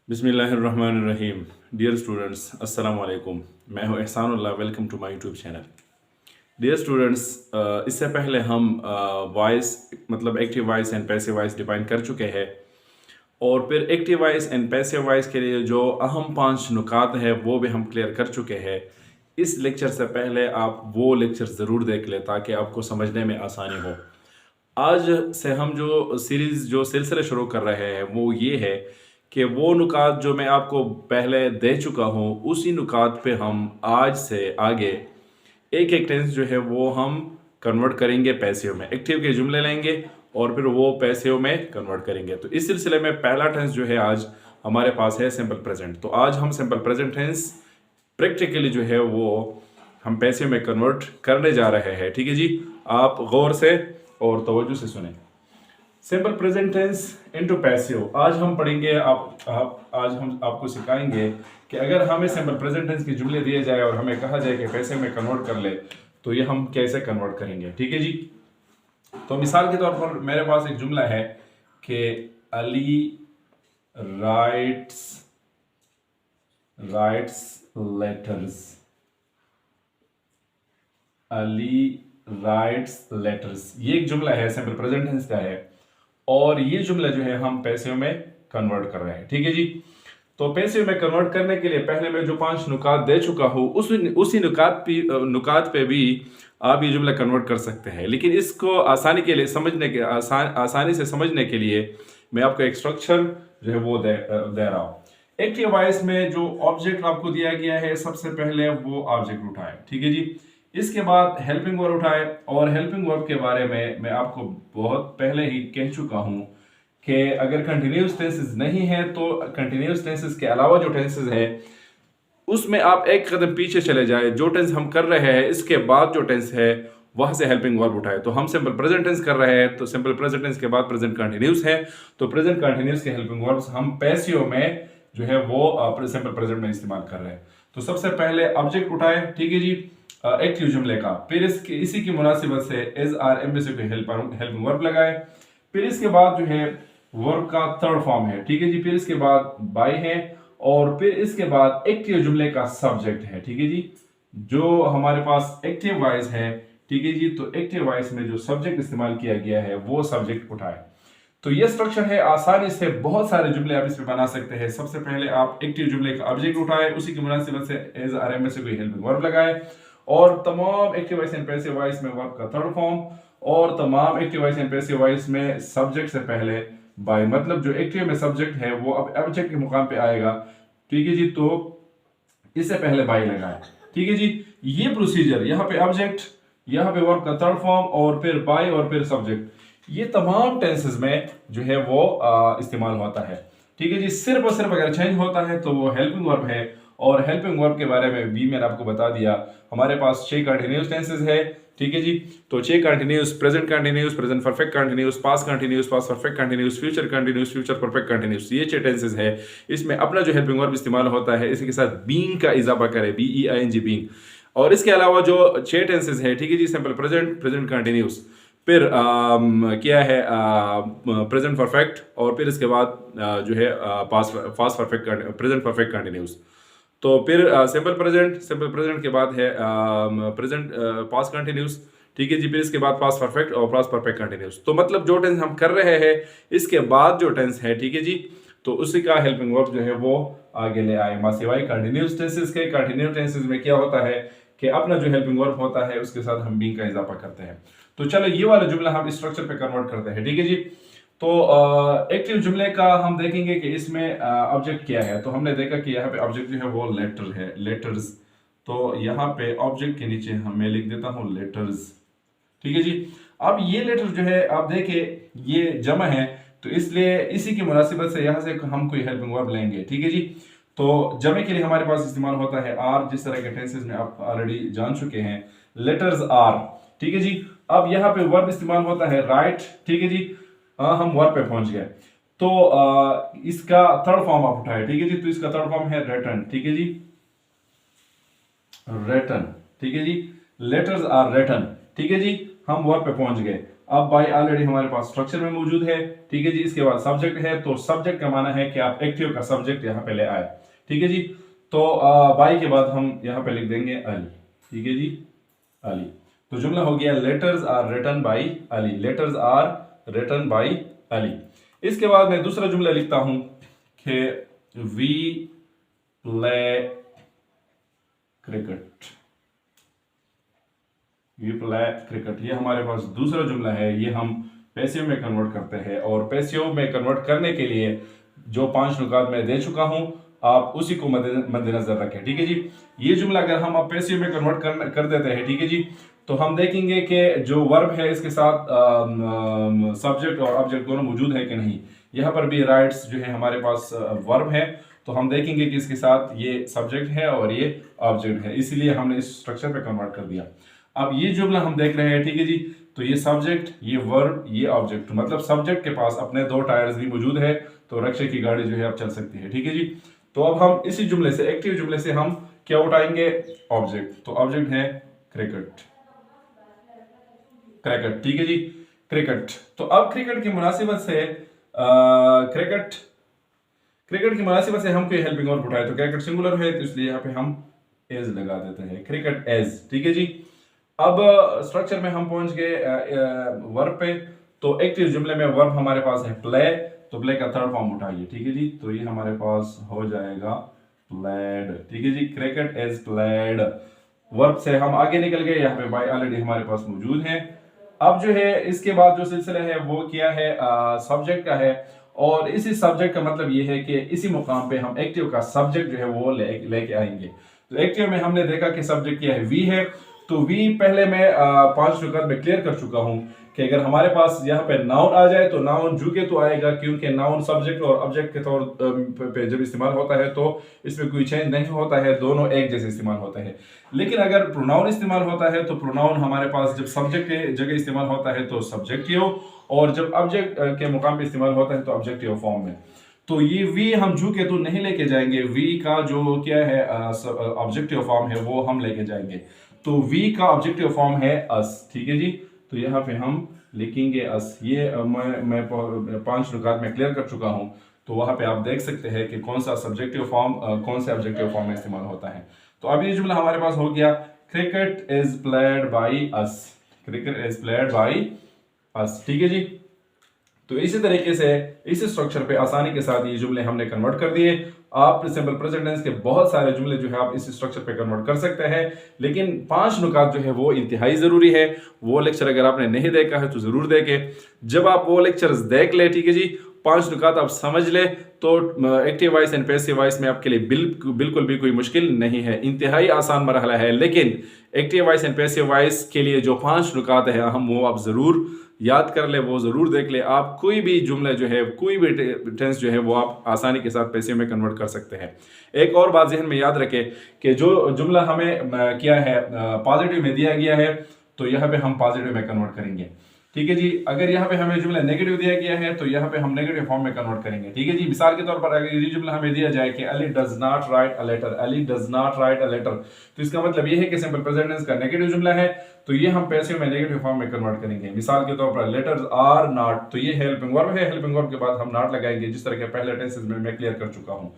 बिस्मिल्लाहिर्रहमानिर्रहीम। Dear students, अस्सलाम वालेकुम। मैं हूं Ehsanullah. Welcome to my YouTube channel. Dear students, इससे पहले हम वॉइस मतलब active voice and passive voice define कर चुके हैं, और फिर active voice and passive voice के लिए जो अहम 5 नुकात हैं वो भी हम क्लियर कर चुके हैं। इस लेक्चर से पहले आप वो लेक्चर ज़रूर देख लें ताकि आपको समझने में आसानी हो। आज से हम जो सीरीज़ जो सिलसिला शुरू कर रहे हैं वो ये है कि वो नुकात जो मैं आपको पहले दे चुका हूँ उसी नुकात पे हम आज से आगे एक एक टेंस जो है वो हम कन्वर्ट करेंगे पैसिव में। एक्टिव के जुमले लेंगे और फिर वो पैसिव में कन्वर्ट करेंगे। तो इस सिलसिले में पहला टेंस जो है आज हमारे पास है सिंपल प्रेजेंट। तो आज हम सिंपल प्रेजेंट टेंस प्रैक्टिकली जो है वो हम पैसिव में कन्वर्ट करने जा रहे हैं। ठीक है जी, आप गौर से और तवज्जो से सुने। Simple present tense into passive आज हम पढ़ेंगे। आज हम आपको सिखाएंगे कि अगर हमें सिंपल प्रेजेंट टेंस के जुमले दिए जाए और हमें कहा जाए कि पैसिव में कन्वर्ट कर ले तो ये हम कैसे कन्वर्ट करेंगे। ठीक है जी, तो मिसाल के तौर पर मेरे पास एक जुमला है कि Ali rights letters. Ali rights letters, ये एक जुमला है, सिंपल प्रेजेंट टेंस का है, और ये जुमला जो है हम पैसिव में कन्वर्ट कर रहे हैं। ठीक है जी, तो पैसिव में कन्वर्ट करने के लिए पहले मैं जो 5 नुकात दे चुका हूँ उसी नुकात पे भी आप ये जुमला कन्वर्ट कर सकते हैं। लेकिन इसको आसानी के लिए आसानी से समझने के लिए मैं आपको एक स्ट्रक्चर जो है वो दे रहा हूँ। एक्टिव वॉइस में जो ऑब्जेक्ट आपको दिया गया है सबसे पहले वो ऑब्जेक्ट उठाए। ठीक है जी, इसके बाद हेल्पिंग वर्ब उठाए, और हेल्पिंग वर्ब के बारे में मैं आपको बहुत पहले ही कह चुका हूं कि अगर कंटिन्यूस टेंसेस नहीं है तो कंटिन्यूस टेंसेस के अलावा जो टेंसेस है उसमें आप एक कदम पीछे चले जाए। जो टेंस हम कर रहे हैं इसके बाद जो टेंस है वहां से हेल्पिंग वर्ब उठाए। तो हम सिंपल प्रेजेंट टेंस कर रहे हैं तो सिंपल प्रेजेंट टेंस के बाद प्रेजेंट कंटिन्यूस है, तो प्रेजेंट कंटिन्यूस के हेल्पिंग वर्ब्स हम पैसिव में जो है वो सिंपल प्रेजेंट में इस्तेमाल कर रहे हैं। तो सबसे पहले ऑब्जेक्ट उठाए, ठीक है जी, एक्टिव जुमले का, फिर इसी की मुनासिबत से एज आर एम्बेसी पे हेल्पिंग वर्ब लगाए, फिर इसके बाद जो है वर्ब का थर्ड फॉर्म है। ठीक है जी, फिर इसके बाद बाय है, और फिर इसके बाद एक्टिव जुमले का सब्जेक्ट है। ठीक है जी, जो हमारे पास एक्टिव वॉइस है, ठीक है जी, तो एक्टिव वॉइस में जो सब्जेक्ट इस्तेमाल किया गया है वो सब्जेक्ट उठाए। तो ये स्ट्रक्चर है, आसानी से बहुत सारे जुमले आप इसमें बना सकते हैं। सबसे पहले आप एक्टिव जुमले का ऑब्जेक्ट उठाए, उसी की मुनासिबत से एज आर एम से कोई हेल्पिंग वर्ब लगाए, और तमाम active voice and passive voice में वर्ब का थर्ड फॉर्म, और तमाम active voice and passive voice में सब्जेक्ट से पहले बाय, मतलब जो एक्टिव में सब्जेक्ट है वो अब ऑब्जेक्ट के मुकाम पे आएगा। ठीक है जी, तो इससे पहले बाय लगाए। ठीक है जी, ये प्रोसीजर, यहाँ पे ऑब्जेक्ट, यहाँ पे वर्ब का थर्ड फॉर्म, और फिर बाय, और फिर सब्जेक्ट, ये तमाम टेंसेस में जो है वो इस्तेमाल होता है। ठीक है जी, सिर्फ और सिर्फ अगर चेंज होता है तो वो हेल्पिंग वर्ब है, और हेल्पिंग वर्ब के बारे में भी मैंने आपको बता दिया। हमारे पास 6 कंटिन्यूस टेंसेस है। ठीक है जी, तो 6 continuous, present continuous, present perfect continuous, past continuous, past perfect continuous, future continuous, future perfect continuous, ये 6 टेंसेस है। इसमें अपना जो हेल्पिंग वर्ब इस्तेमाल होता है इसी के साथ बीइंग का इजाफा करे, BEING, बीइंग। और इसके अलावा जो 6 टेंसेस है, ठीक है जी, सिंपल प्रेजेंट, प्रेजेंट कंटिन्यूस, फिर क्या है प्रेजेंट परफेक्ट, और फिर इसके बाद जो है past perfect, present perfect continuous. तो फिर सिंपल प्रेजेंट के बाद है प्रेजेंट पास्ट कंटिन्यूस। ठीक है जी, फिर इसके बाद पास्ट परफेक्ट और पास्ट परफेक्ट कंटिन्यूस। तो मतलब जो टेंस हम कर रहे हैं इसके बाद जो टेंस है, ठीक है जी, तो उसी का हेल्पिंग वर्ब जो है वो आगे ले आए। सिवाय कंटिन्यूस टेंसेस के, कंटिन्यूस टेंसेस में क्या होता है कि अपना जो हेल्पिंग वर्ब होता है उसके साथ हम बीइंग का इजाफा करते हैं। तो चलो ये वाला जुमला हम इस स्ट्रक्चर पे कन्वर्ट करते हैं। ठीक है जी, तो एक्टिव जुमले का हम देखेंगे कि इसमें ऑब्जेक्ट क्या है। तो हमने देखा कि यहाँ पे ऑब्जेक्ट जो है वो लेटर है, लेटर्स। तो यहाँ पे ऑब्जेक्ट के नीचे मैं लिख देता हूँ लेटर्स। ठीक है जी, अब ये लेटर जो है आप देखें ये जमा है, तो इसलिए इसी की मुनासिबत से यहाँ से हम कोई हेल्पिंग वर्ब लेंगे। ठीक है जी, तो जमे के लिए हमारे पास इस्तेमाल होता है आर, जिस तरह के टेंसेस में आप ऑलरेडी जान चुके हैं, लेटर्स आर। ठीक है जी, अब यहाँ पे वर्ब इस्तेमाल होता है राइट। ठीक है जी, हम वर्ब पे पहुंच गए, तो इसका थर्ड फॉर्म आप उठाए। ठीक है जी, तो इसका थर्ड फॉर्म है रिटन। ठीक है जी, रिटन। ठीक है जी, लेटर्स आर रिटन। ठीक है जी, हम वर्ब पे पहुंच गए। अब बाई ऑलरेडी हमारे पास स्ट्रक्चर में मौजूद है, ठीक है जी। इसके बाद सब्जेक्ट है, तो सब्जेक्ट का माना है कि आप एक्टिव का सब्जेक्ट यहाँ पे ले आए, ठीक है जी। तो बाई के बाद हम यहाँ पे लिख देंगे अली, ठीक है जी, अली। तो जुमला हो गया letters are written by Ali, letters are written by Ali. इसके बाद मैं दूसरा जुमला लिखता हूं कि we play cricket, we play cricket, ये हमारे पास दूसरा जुमला है। ये हम पैसिव में कन्वर्ट करते हैं, और पैसिव में कन्वर्ट करने के लिए जो 5 नुकात मैं दे चुका हूं, आप उसी को मद्देनजर रखें, ठीक है जी। ये जुमला अगर हम अब पैसिव में कन्वर्ट कर देते हैं, ठीक है जी, तो हम देखेंगे कि जो वर्ब है इसके साथ सब्जेक्ट और ऑब्जेक्ट दोनों मौजूद है कि नहीं। यहाँ पर भी राइट्स जो है हमारे पास वर्ब है, तो हम देखेंगे कि इसके साथ ये सब्जेक्ट है और ये ऑब्जेक्ट है, इसीलिए हमने इस स्ट्रक्चर पे कन्वर्ट कर दिया। अब ये जुमला हम देख रहे हैं, ठीक है जी, तो ये सब्जेक्ट, ये वर्ब, ये ऑब्जेक्ट, मतलब सब्जेक्ट के पास अपने 2 टायर्स भी मौजूद है, तो रिक्शे की गाड़ी जो है अब चल सकती है, ठीक है जी। तो अब हम इसी जुमले से, एक्टिव जुमले से हम क्या उठाएंगे, ऑब्जेक्ट। तो ऑब्जेक्ट है क्रिकेट, क्रिकेट, ठीक है जी, क्रिकेट। तो अब क्रिकेट की मुनासिबत से क्रिकेट की मुनासिबत से हम कोई हेल्पिंग वर्ब उठाए, तो क्रिकेट सिंगुलर है, तो इसलिए यहाँ पे हम एज लगा देते हैं, क्रिकेट एज, ठीक है जी। अब स्ट्रक्चर में हम पहुंच गए वर्ब पे। तो एक्टिव जुमले में वर्ब हमारे पास है प्ले, तो प्ले का थर्ड फॉर्म उठाइए, ठीक है जी। तो ये हमारे पास हो जाएगा प्लेड, ठीक है जी, क्रिकेट एज प्लेड। वर्ब से हम आगे निकल गए, यहाँ पे बाय ऑलरेडी हमारे पास मौजूद है। अब जो है इसके बाद जो सिलसिला है वो क्या है, सब्जेक्ट का है, और इसी सब्जेक्ट का मतलब ये है कि इसी मुकाम पे हम एक्टिव का सब्जेक्ट जो है वो लेके आएंगे। तो एक्टिव में हमने देखा कि सब्जेक्ट क्या है, वी है। तो वी पहले मैं 5 नुकात में क्लियर कर चुका हूं कि अगर हमारे पास यहाँ पे नाउन आ जाए तो नाउन जू के तो आएगा, क्योंकि नाउन सब्जेक्ट और ऑब्जेक्ट के तौर पे जब इस्तेमाल होता है तो इसमें कोई चेंज नहीं होता है, दोनों एक जैसे इस्तेमाल होते हैं। लेकिन अगर प्रोनाउन इस्तेमाल होता है तो प्रोनाउन हमारे पास जब सब्जेक्ट के जगह इस्तेमाल होता है तो सब्जेक्टिव, और जब ऑब्जेक्ट के मुकाम पे इस्तेमाल होता है तो ऑब्जेक्टिव फॉर्म में। तो ये वी हम जू के तो नहीं लेके जाएंगे, वी का जो क्या है ऑब्जेक्टिव फॉर्म है वो हम लेके जाएंगे। तो वी का ऑब्जेक्टिव फॉर्म है अस, ठीक है जी। तो यहाँ पे हम लिखेंगे अस। ये मैं 5 नुकात में क्लियर कर चुका हूँ, तो वहाँ पे आप देख सकते हैं कि कौन सा सब्जेक्टिव फॉर्म कौन से ऑब्जेक्टिव फॉर्म में इस्तेमाल होता है। तो अब ये जुमला हमारे पास हो गया, cricket is played by us, cricket is played by us, ठीक है जी। तो इसी तरीके से इस स्ट्रक्चर पे आसानी के साथ ये जुमले हमने कन्वर्ट कर दिए। आप सिंपल प्रेजेंट टेंस के बहुत सारे जुमले जो है आप इस स्ट्रक्चर पे कन्वर्ट कर सकते हैं, लेकिन 5 नुकात जो है वो इंतहाई ज़रूरी है। वो लेक्चर अगर आपने नहीं देखा है तो ज़रूर देखें। जब आप वो लेक्चर्स देख ले, ठीक है जी, 5 नुकात आप समझ ले, तो active voice and passive voice में आपके लिए बिल्कुल भी कोई मुश्किल नहीं है, इंतहाई आसान मरहला है। लेकिन active voice and passive voice के लिए जो 5 नुकात है अहम, वो आप ज़रूर याद कर ले, वो ज़रूर देख ले। आप कोई भी जुमला जो है, कोई भी टेंस जो है वो आप आसानी के साथ पैसिव में कन्वर्ट कर सकते हैं। एक और बात जहन में याद रखें कि जो जुमला हमें क्या है पॉजिटिव में दिया गया है, तो यहाँ पे हम पॉजिटिव में कन्वर्ट करेंगे, ठीक है जी। अगर यहाँ पे हमें जुमला नेगेटिव दिया गया है तो यहाँ पे हम नेगेटिव फॉर्म में कन्वर्ट करेंगे, ठीक है जी। मिसाल के तौर पर अगर ये जुमला हमें दिया जाए कि Ali does not write a letter, Ali does not write a letter, तो इसका मतलब ये है कि सिंपल प्रेजेंट टेंस का नेगेटिव जुमला है, तो ये हम पैसिव में नेगेटिव फॉर्म में कन्वर्ट करेंगे। मिसाल के तौर पर लेटर्स आर नॉट, तो ये हेल्पिंग वर्ब है, हेल्पिंग वर्ब के बाद हम नॉट लगाएंगे, जिस तरह के पहले टेंसेस में मैं क्लियर कर चुका हूँ।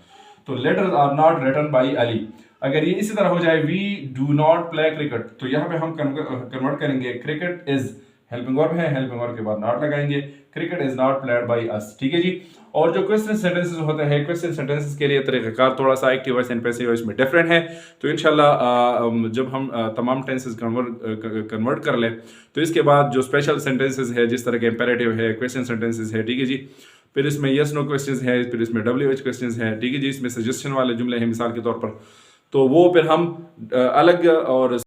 तो letters are not written by Ali. अगर ये इसी तरह हो जाए we do not play cricket, तो यहाँ पे हम कन्वर्ट करेंगे क्रिकेट इज, हेल्पिंग वर्ब है, हेल्पिंग वर्ब के बाद नॉट लगाएंगे, cricket is not played by us, ठीक है जी। और जो क्वेश्चन सेंटेंसेस होते हैं, क्वेश्चन सेंटेंसेस के लिए तरीक़ाकार थोड़ा सा active voice and passive voice में डिफरेंट है। तो इंशाल्लाह जब हम तमाम टेंसेस कन्वर्ट कर ले, तो इसके बाद जो स्पेशल सेंटेंसेस है, जिस तरह के इंपेरेटिव है, क्वेश्चन सेंटेंसेस है, ठीक है जी, फिर इसमें यस नो क्वेश्चंस है, फिर इसमें WH क्वेश्चंस है, ठीक है जी, इसमें सजेशन वाले जुमले हैं मिसाल के तौर पर, तो वो फिर हम अलग और